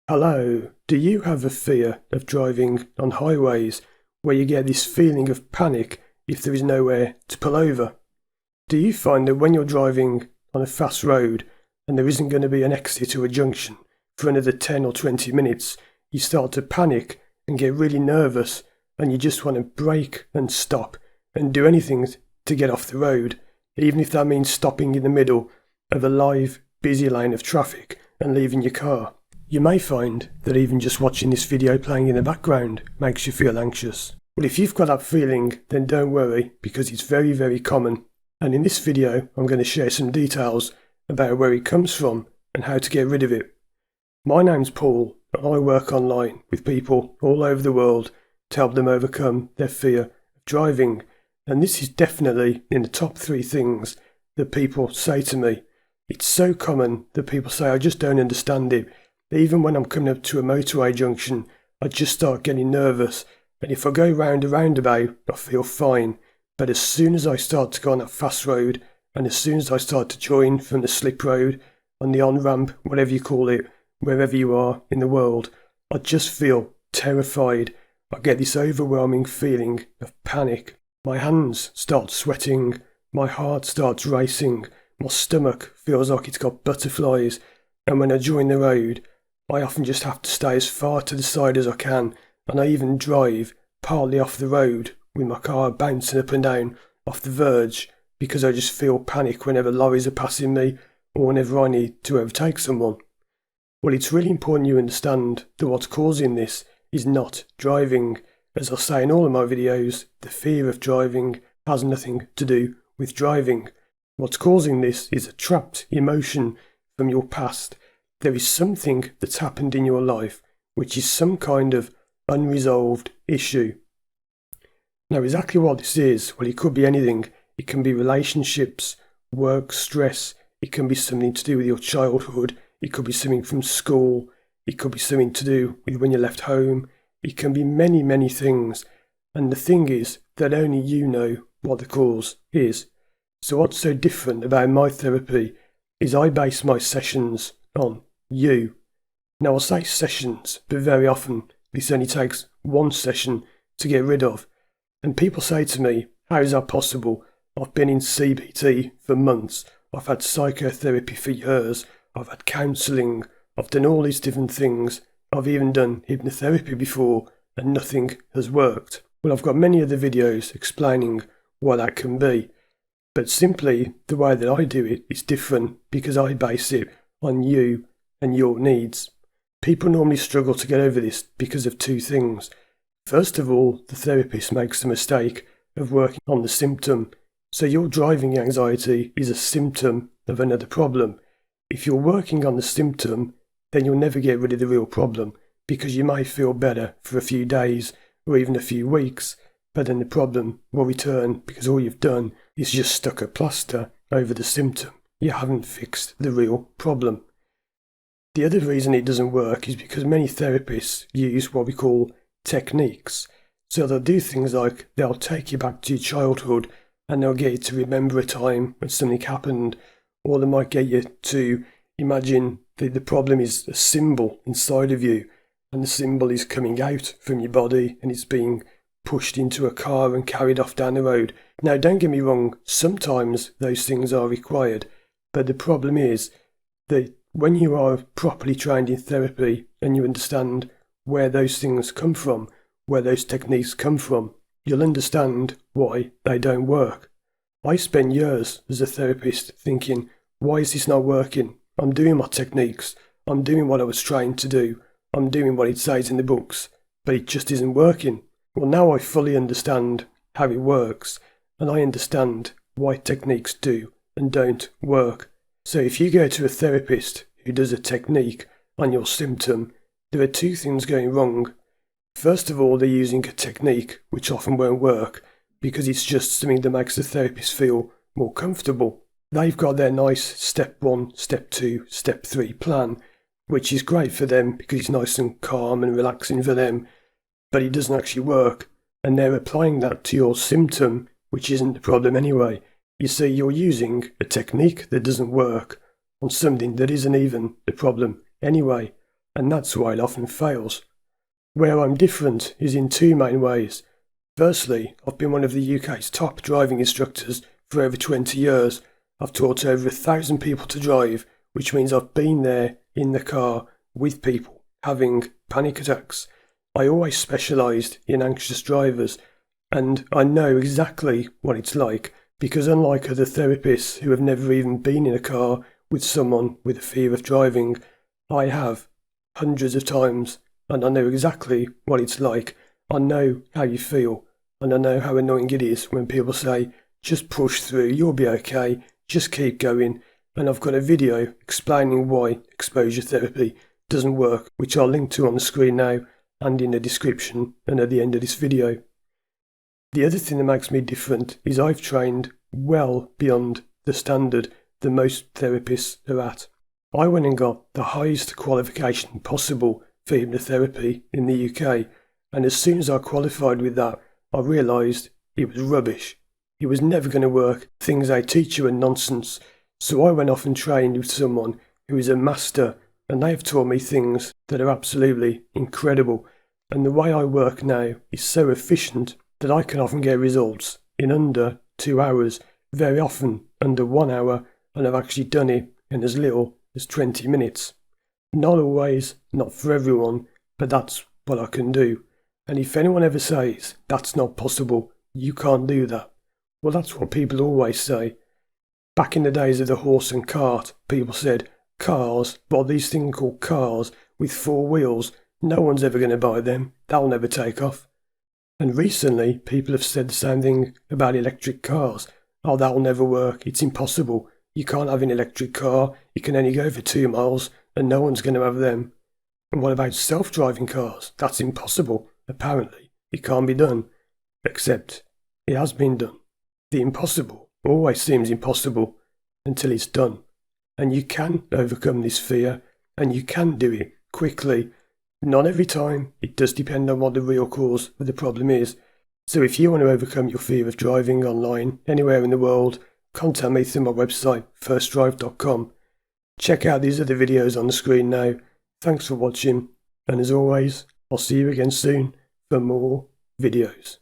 Hello, do you have a fear of driving on highways where you get this feeling of panic if there is nowhere to pull over? Do you find that when you're driving on a fast road and there isn't going to be an exit or a junction for another 10 or 20 minutes, you start to panic and get really nervous and you just want to brake and stop and do anything to get off the road, even if that means stopping in the middle of a live, busy lane of traffic and leaving your car? You may find that even just watching this video playing in the background makes you feel anxious. Well, if you've got that feeling, then don't worry, because it's very, very common. And in this video, I'm going to share some details about where it comes from and how to get rid of it. My name's Paul, and I work online with people all over the world to help them overcome their fear of driving. And this is definitely in the top 3 things that people say to me. It's so common that people say, I just don't understand it. Even when I'm coming up to a motorway junction, I just start getting nervous, and if I go round a roundabout, I feel fine. But as soon as I start to go on that fast road, and as soon as I start to join from the slip road, on the on-ramp, whatever you call it, wherever you are in the world, I just feel terrified. I get this overwhelming feeling of panic. My hands start sweating, my heart starts racing, my stomach feels like it's got butterflies, and when I join the road, I often just have to stay as far to the side as I can, and I even drive partly off the road with my car bouncing up and down off the verge because I just feel panic whenever lorries are passing me or whenever I need to overtake someone. Well, it's really important you understand that what's causing this is not driving. As I say in all of my videos, the fear of driving has nothing to do with driving. What's causing this is a trapped emotion from your past. There is something that's happened in your life which is some kind of unresolved issue. Now, exactly what this is, well, it could be anything. It can be relationships, work, stress. It can be something to do with your childhood. It could be something from school. It could be something to do with when you left home. It can be many, many things. And the thing is that only you know what the cause is. So what's so different about my therapy is I base my sessions on you. Now, I'll say sessions, but very often this only takes one session to get rid of. And people say to me, how is that possible? I've been in CBT for months, I've had psychotherapy for years, I've had counselling, I've done all these different things, I've even done hypnotherapy before, and nothing has worked. Well, I've got many other videos explaining why that can be, but simply the way that I do it is different because I base it on you and your needs. People normally struggle to get over this because of 2 things. First of all, the therapist makes the mistake of working on the symptom. So your driving anxiety is a symptom of another problem. If you're working on the symptom, then you'll never get rid of the real problem because you may feel better for a few days or even a few weeks, but then the problem will return because all you've done is just stuck a plaster over the symptom. You haven't fixed the real problem. The other reason it doesn't work is because many therapists use what we call techniques. So they'll do things like they'll take you back to your childhood and they'll get you to remember a time when something happened, or they might get you to imagine that the problem is a symbol inside of you and the symbol is coming out from your body and it's being pushed into a car and carried off down the road. Now, don't get me wrong, sometimes those things are required, but the problem is that when you are properly trained in therapy and you understand where those things come from, where those techniques come from, you'll understand why they don't work. I spent years as a therapist thinking, why is this not working? I'm doing my techniques, I'm doing what I was trained to do, I'm doing what it says in the books, but it just isn't working. Well, now I fully understand how it works, and I understand why techniques do and don't work. So if you go to a therapist who does a technique on your symptom, there are 2 things going wrong. First of all, they're using a technique which often won't work because it's just something that makes the therapist feel more comfortable. They've got their nice step 1, step 2, step 3 plan, which is great for them because it's nice and calm and relaxing for them, but it doesn't actually work, and they're applying that to your symptom, which isn't the problem anyway. You see, you're using a technique that doesn't work on something that isn't even the problem anyway. and that's why it often fails. Where I'm different is in two main ways. Firstly, I've been one of the UK's top driving instructors for over 20 years. I've taught over 1,000 people to drive, which means I've been there in the car with people having panic attacks. I always specialised in anxious drivers, and I know exactly what it's like, because unlike other therapists who have never even been in a car with someone with a fear of driving, I have hundreds of times, and I know exactly what it's like. I know how you feel, and I know how annoying it is when people say, just push through, you'll be okay, just keep going. And I've got a video explaining why exposure therapy doesn't work, which I'll link to on the screen now and in the description and at the end of this video. The other thing that makes me different is I've trained well beyond the standard that most therapists are at. I went and got the highest qualification possible for hypnotherapy in the UK, and as soon as I qualified with that, I realised it was rubbish. It was never going to work. Things they teach you are nonsense. So I went off and trained with someone who is a master, and they have taught me things that are absolutely incredible. And the way I work now is so efficient that I can often get results in under 2 hours, very often under 1 hour, and I've actually done it in as little as 20 minutes. Not always, not for everyone, but that's what I can do. And if anyone ever says, that's not possible, you can't do that, well, that's what people always say. Back in the days of the horse and cart, people said, cars, what are these things called cars with 4 wheels? No one's ever going to buy them. They'll never take off. And recently, people have said the same thing about electric cars. Oh, that'll never work. It's impossible. You can't have an electric car. It can only go for 2 miles, and no one's going to have them. And what about self-driving cars? That's impossible. Apparently, it can't be done. Except, it has been done. The impossible always seems impossible until it's done. And you can overcome this fear, and you can do it quickly. Not every time. It does depend on what the real cause of the problem is. So if you want to overcome your fear of driving online, anywhere in the world, contact me through my website, firstdrive.com. Check out these other videos on the screen now. Thanks for watching, and as always, I'll see you again soon for more videos.